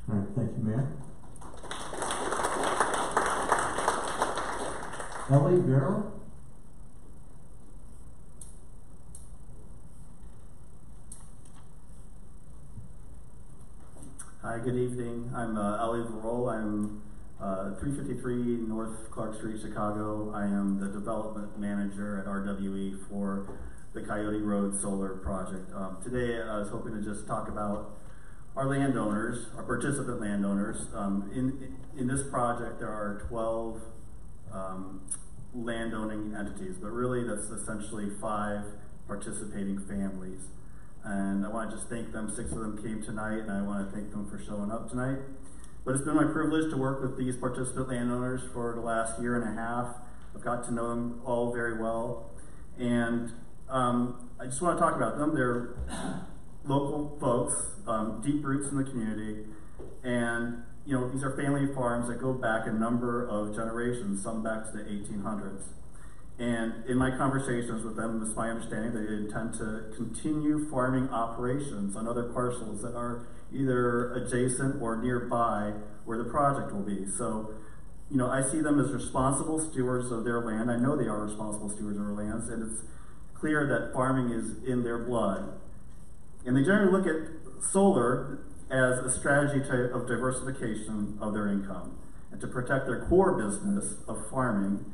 All right, thank you, Matt. Ellie Barrow? Hi, good evening. I'm Ellie Verrell. I'm 353 North Clark Street, Chicago. I am the development manager at RWE for the Coyote Road Solar Project. Today I was hoping to just talk about our landowners, our participant landowners. In this project there are 12 landowning entities, but really that's essentially 5 participating families. And I want to just thank them. 6 of them came tonight, and I want to thank them for showing up tonight. But it's been my privilege to work with these participant landowners for the last year and a half. I've got to know them all very well. And I just want to talk about them. They're local folks, deep roots in the community. And you know, these are family farms that go back a number of generations, some back to the 1800s. And in my conversations with them, it's my understanding they intend to continue farming operations on other parcels that are either adjacent or nearby where the project will be. So, you know, I see them as responsible stewards of their land. I know they are responsible stewards of their lands, and it's clear that farming is in their blood. And they generally look at solar as a strategy of diversification of their income and to protect their core business of farming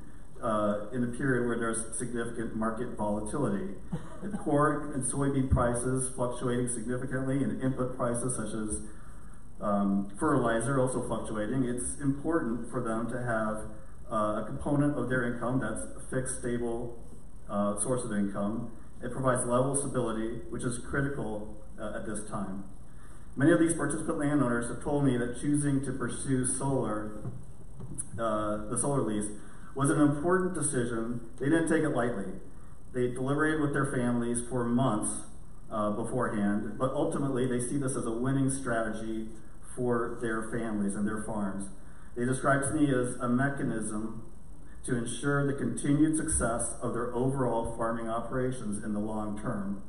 in a period where there's significant market volatility. With corn and soybean prices fluctuating significantly and input prices such as fertilizer also fluctuating, it's important for them to have a component of their income that's a fixed, stable source of income. It provides level of stability, which is critical at this time. Many of these participant landowners have told me that choosing to pursue solar, the solar lease, was an important decision. They didn't take it lightly. They deliberated with their families for months beforehand, but ultimately they see this as a winning strategy for their families and their farms. They describe to me as a mechanism to ensure the continued success of their overall farming operations in the long term.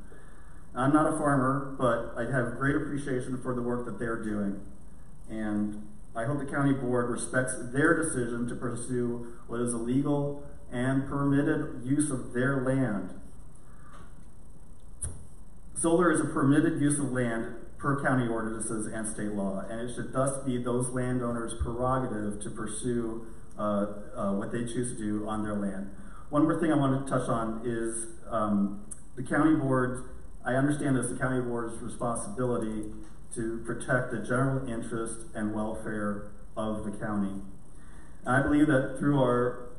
I'm not a farmer, but I have great appreciation for the work that they're doing. And I hope the county board respects their decision to pursue what is a legal and permitted use of their land. Solar is a permitted use of land per county ordinances and state law, and it should thus be those landowners' prerogative to pursue what they choose to do on their land. One more thing I want to touch on is the county board. I understand it's the county board's responsibility to protect the general interest and welfare of the county. And I believe that through our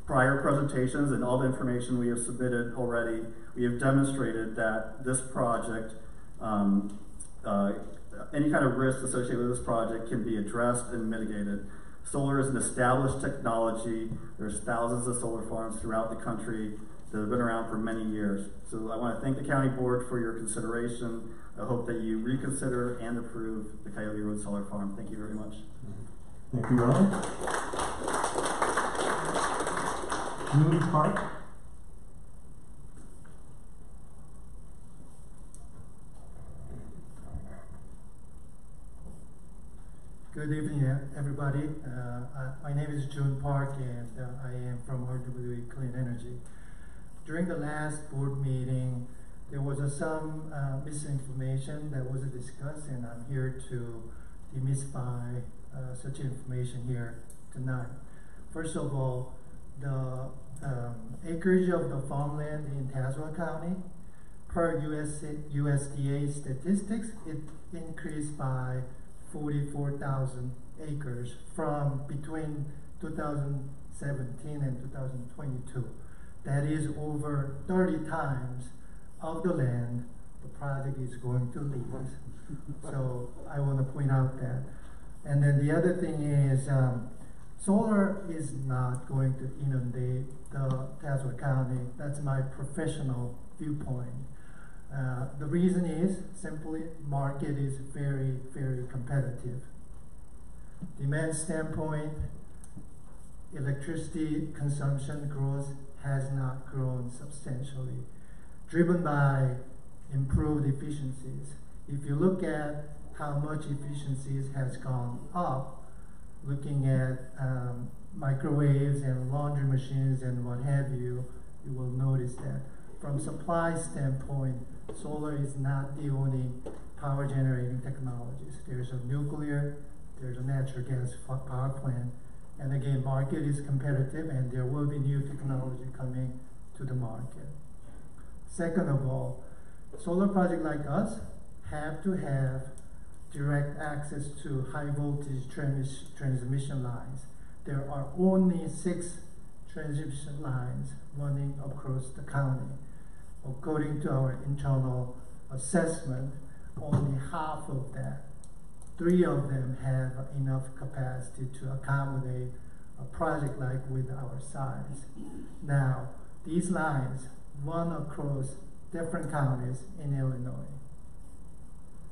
prior presentations and all the information we have submitted already, we have demonstrated that this project, any kind of risk associated with this project can be addressed and mitigated. Solar is an established technology. There's thousands of solar farms throughout the country that have been around for many years. So I want to thank the county board for your consideration. I hope that you reconsider and approve the Coyote Road Solar Farm. Thank you very much. Thank you, Ron. June Park. Good evening, everybody. My name is June Park, and I am from RWE Clean Energy. During the last board meeting, there was some misinformation that was discussed, and I'm here to demystify such information here tonight. First of all, the acreage of the farmland in Tazewell County, per USDA statistics, it increased by 44,000 acres from between 2017 and 2022. That is over 30 times of the land the project is going to lease. So I want to point out that. And then the other thing is solar is not going to inundate the Tazewell County. That's my professional viewpoint. The reason is simply market is very, very competitive. Demand standpoint, electricity consumption growth has not grown substantially, driven by improved efficiencies If you look at how much efficiencies has gone up, looking at microwaves and laundry machines and what have you, you will notice that from supply standpoint, solar is not the only power generating technologies. There's a nuclear, there's a natural gas power plant, and again, market is competitive and there will be new technology coming to the market. Second of all, solar projects like us have to have direct access to high voltage transmission lines. There are only 6 transmission lines running across the county. According to our internal assessment, only half of that, 3 of them have enough capacity to accommodate a project like with our size. Now, these lines run across different counties in Illinois.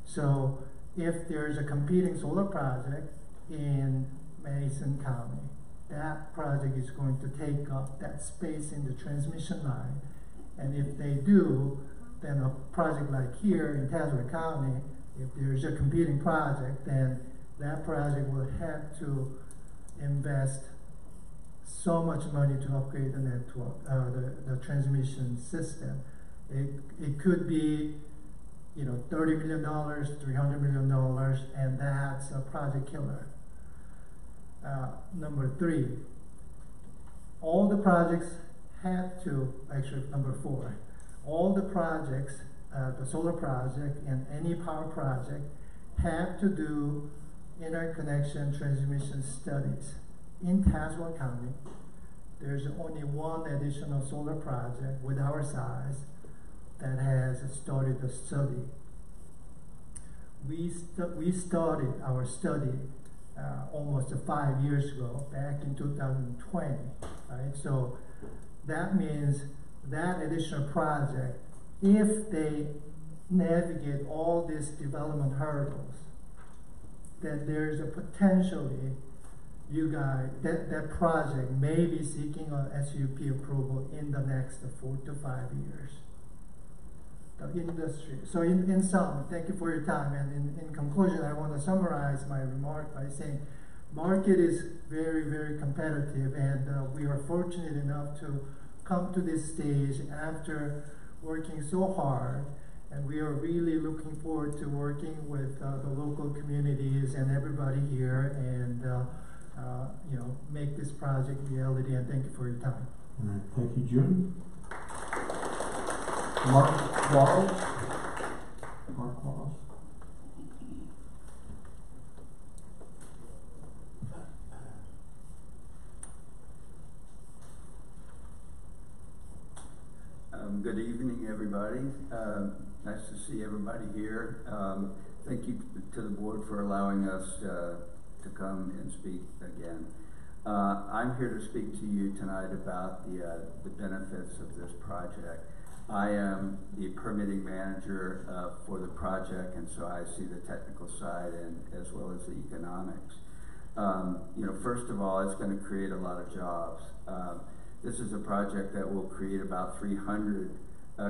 So if there's a competing solar project in Mason County, that project is going to take up that space in the transmission line. And if they do, then a project like here in Tazewell County, if there's a competing project, then that project will have to invest so much money to upgrade the network, the transmission system. It could be, you know, $30 million, $300 million, and that's a project killer. Number 3, all the projects have to, actually number 4, all the projects, the solar project and any power project have to do interconnection transmission studies. In Tazewell County, there's only one additional solar project with our size that has started a study. We started our study almost 5 years ago, back in 2020, right? So that means that additional project, if they navigate all these development hurdles, that there's a potentially, you guys, that project may be seeking an SUP approval in the next 4 to 5 years. The industry. So in sum, thank you for your time. And in conclusion, I want to summarize my remark by saying market is very, very competitive, and we are fortunate enough to come to this stage after working so hard, and we are really looking forward to working with the local communities and everybody here, and you know, make this project reality. And thank you for your time. All right, thank you, June. Mark Wallace. Mark Wallace. Good evening, everybody. Nice to see everybody here. Thank you to the board for allowing us to come and speak again. I'm here to speak to you tonight about the benefits of this project. I am the permitting manager for the project, and so I see the technical side and as well as the economics. You know, first of all, it's going to create a lot of jobs. This is a project that will create about 300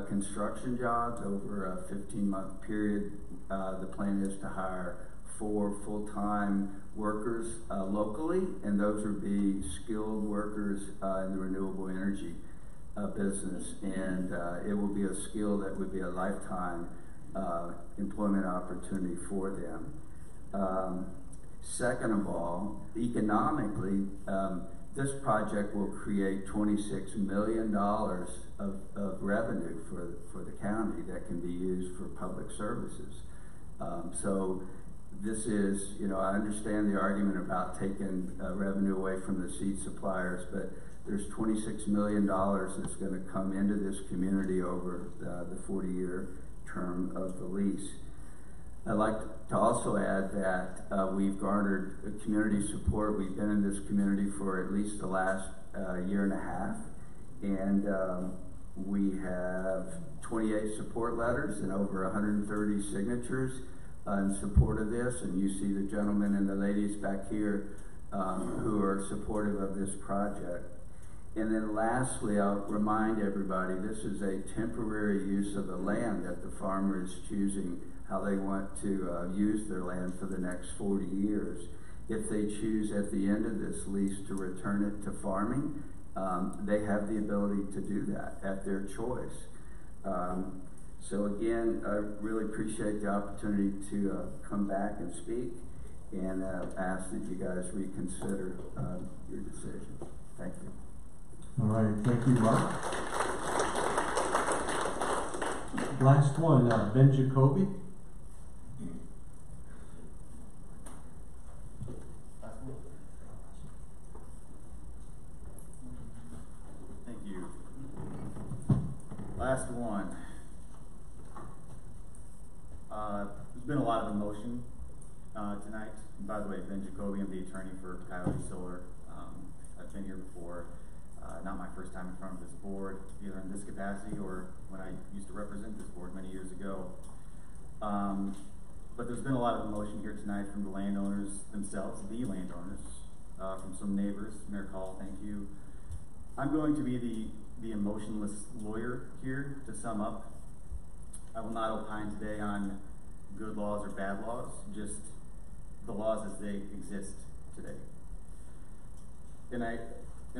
construction jobs over a 15-month period. The plan is to hire 4 full-time workers locally, and those would be skilled workers in the renewable energy business, and it will be a skill that would be a lifetime employment opportunity for them. Second of all, economically, this project will create $26 million of revenue for the county that can be used for public services. So this is, you know, I understand the argument about taking revenue away from the seed suppliers, but there's $26 million that's going to come into this community over the 40-year term of the lease. I'd like to also add that we've garnered community support. We've been in this community for at least the last year and a half, and we have 28 support letters and over 130 signatures in support of this, and you see the gentlemen and the ladies back here who are supportive of this project. And then lastly, I'll remind everybody, this is a temporary use of the land that the farmer is choosing how they want to use their land for the next 40 years. If they choose at the end of this lease to return it to farming, they have the ability to do that at their choice. So again, I really appreciate the opportunity to come back and speak, and ask that you guys reconsider your decision. Thank you. All right, thank you, Mark. Last one, Ben Jacoby. Thank you. Last one. There's been a lot of emotion tonight. And by the way, Ben Jacoby, I'm the attorney for Coyote Solar. I've been here before. Not my first time in front of this board, either in this capacity or when I used to represent this board many years ago. But there's been a lot of emotion here tonight from the landowners themselves, the landowners, from some neighbors. Mayor Call, thank you. I'm going to be the emotionless lawyer here to sum up. I will not opine today on good laws or bad laws, just the laws as they exist today. And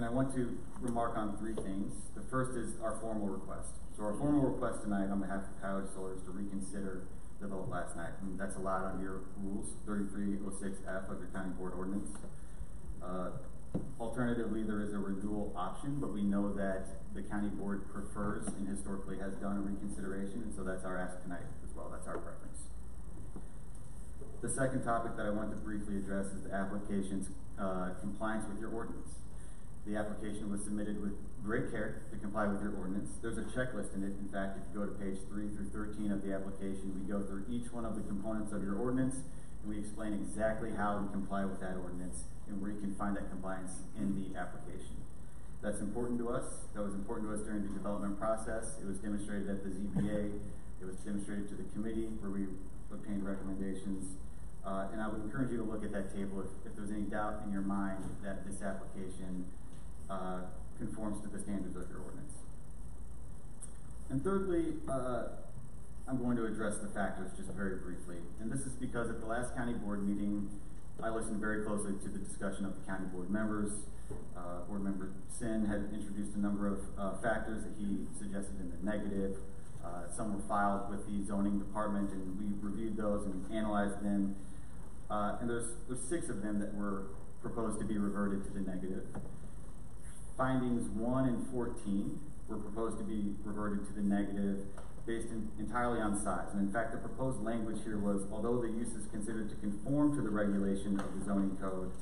I want to remark on three things. The first is our formal request. So our formal request tonight on behalf of Coyote Solar is to reconsider the vote last night. And that's allowed under your rules, 3306F of your county board ordinance. Alternatively, there is a renewal option, but we know that the county board prefers and historically has done a reconsideration, and so that's our ask tonight as well. That's our preference. The second topic that I want to briefly address is the application's compliance with your ordinance. The application was submitted with great care to comply with your ordinance. There's a checklist in it. In fact, if you go to page 3 through 13 of the application, we go through each one of the components of your ordinance, and we explain exactly how we comply with that ordinance and where you can find that compliance in the application. That's important to us. That was important to us during the development process. It was demonstrated at the ZBA. It was demonstrated to the committee where we obtained recommendations. And I would encourage you to look at that table if there's any doubt in your mind that this application conforms to the standards of your ordinance. And thirdly, I'm going to address the factors just very briefly. And this is because at the last county board meeting, I listened very closely to the discussion of the county board members. Board member Sin had introduced a number of factors that he suggested in the negative. Some were filed with the zoning department, and we reviewed those and analyzed them. And there's 6 of them that were proposed to be reverted to the negative. Findings 1 and 14 were proposed to be reverted to the negative based entirely on size. And in fact, the proposed language here was, although the use is considered to conform to the regulation of the zoning code,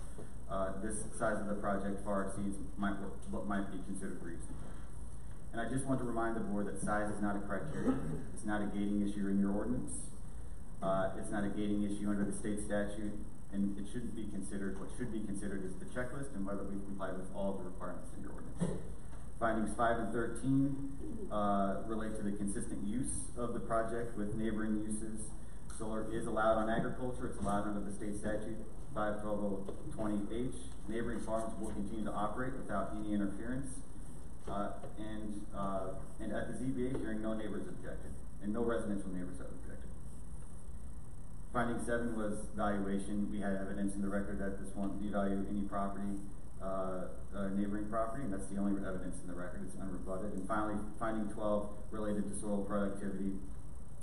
this size of the project far exceeds what might be considered reasonable. And I just want to remind the board that size is not a criteria. It's not a gating issue in your ordinance. It's not a gating issue under the state statute, and it shouldn't be considered. What should be considered is the checklist and whether we've complied with all of the requirements in your ordinance. Findings 5 and 13 relate to the consistent use of the project with neighboring uses. Solar is allowed on agriculture. It's allowed under the state statute 51220H. Neighboring farms will continue to operate without any interference. And at the ZBA hearing, no neighbors objected, and no residential neighbors have objected. Finding 7 was valuation. We had evidence in the record that this won't devalue any property, neighboring property, and that's the only evidence in the record. It's unrebutted. And finally, finding 12 related to soil productivity.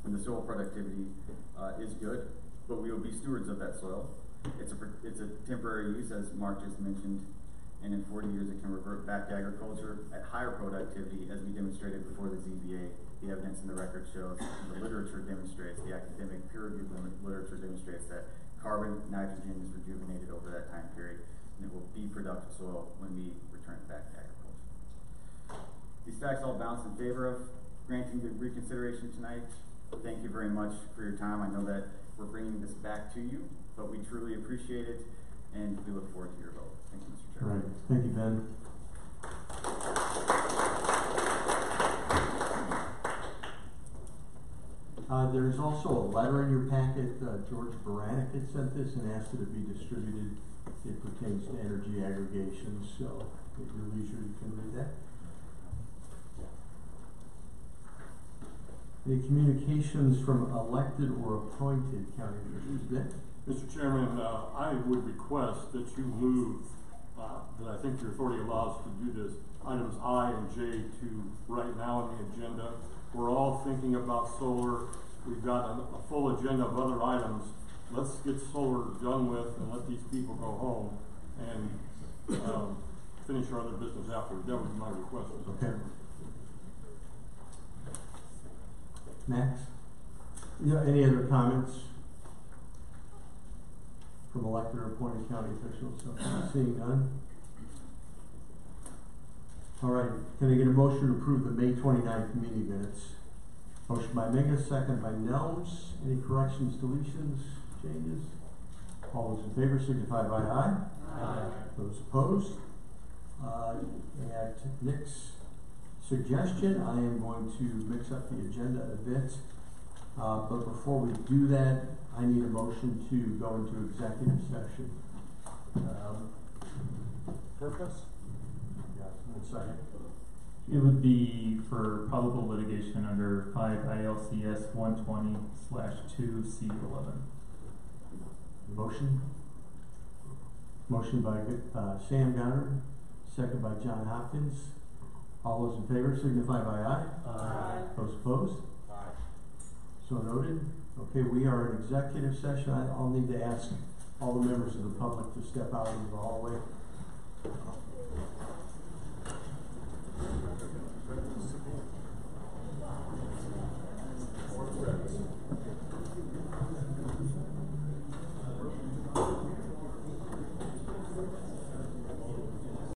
And the soil productivity is good, but we will be stewards of that soil. It's a temporary use, as Mark just mentioned, and in 40 years it can revert back to agriculture at higher productivity, as we demonstrated before the ZBA. The evidence in the record shows, the literature demonstrates, the academic peer-reviewed literature demonstrates that carbon, nitrogen is rejuvenated over that time period, and it will be productive soil when we return it back to agriculture. These facts all balance in favor of granting the reconsideration tonight. Thank you very much for your time. I know that we're bringing this back to you, but we truly appreciate it, and we look forward to your vote. Thank you, Mr. Chairman. All right. Thank you, Ben. There's also a letter in your packet. George Baranek had sent this and asked it to be distributed. It pertains to energy aggregations, so at your leisure you can read that. Any communications from elected or appointed county officials? Nick? Mr. Chairman, I would request that you move, that I think your authority allows to do this, items I and J to right now on the agenda. We're all thinking about solar. We've got a full agenda of other items. Let's get solar done with and let these people go home and finish our other business afterward. That would be my request. Okay. Max? Any other comments from elected or appointed county officials? So, seeing none. All right, can I get a motion to approve the May 29th meeting minutes? Motion by Mingus, second by Nelms. Any corrections, deletions, changes? All those in favor signify by aye. Aye. Those opposed? At Nick's suggestion, I am going to mix up the agenda a bit. But before we do that, I need a motion to go into executive session. Purpose? Second. It would be for probable litigation under 5 ILCS 120/2C11. Motion? Motion by Sam Goddard, second by John Hopkins. All those in favor signify by aye. Aye. Those opposed? Aye. So noted. Okay, we are in executive session. I'll need to ask all the members of the public to step out into the hallway.